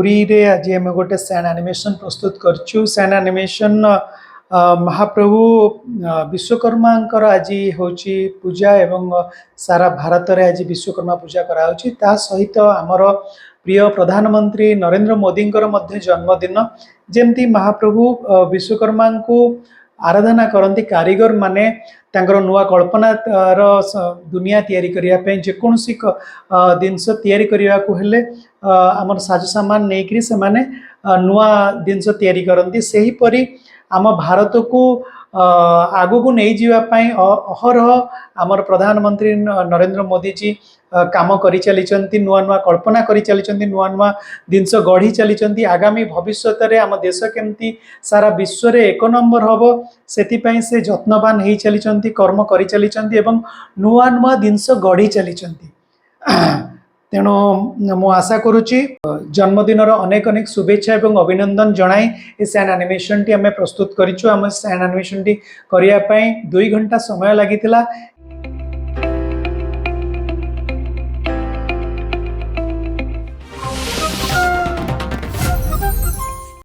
पुरी रे आज आम गोटे सैन एनिमेशन प्रस्तुत करछु। सैन एनिमेशन महाप्रभु विश्वकर्मा आज होची पूजा एवं सारा भारत रे आज विश्वकर्मा पूजा करा होची। ता सहित आमर प्रिय प्रधानमंत्री नरेंद्र मोदी जन्मदिन जेमती महाप्रभु विश्वकर्मा को आराधना करती कारीगर माने तांकर नुआ कल्पना दुनिया तैयारी करिया पे जेकोसी जिनस तैयारी करिया को हेले आमर साजो सामान नेकरी से माने नुआ जिनस तैयारी करती सही परी आम भारत को आगु को नहीं जीवा पाई अहरह आमर प्रधानमंत्री नरेंद्र मोदी जी काम करि चली नुआ नुआ कल्पना करि चली नुआ नुआ जिनस गढ़ी चली आगामी भविष्य रे आम देश केमती सारा विश्व रे एक नंबर हम से से जत्नवान हो चली कर्म करि चली एवं नुआ नुआ जिनस गढ़ी चली तेणु मु आशा करुच्ची जन्मदिन अनेक अनेक शुभेच्छा एवं अभिनंदन जनाई ए सैन एनिमेशन टी आम प्रस्तुत करिछु। आम सैन एनिमेशन टी करिया पई 2 घंटा समय लागितिला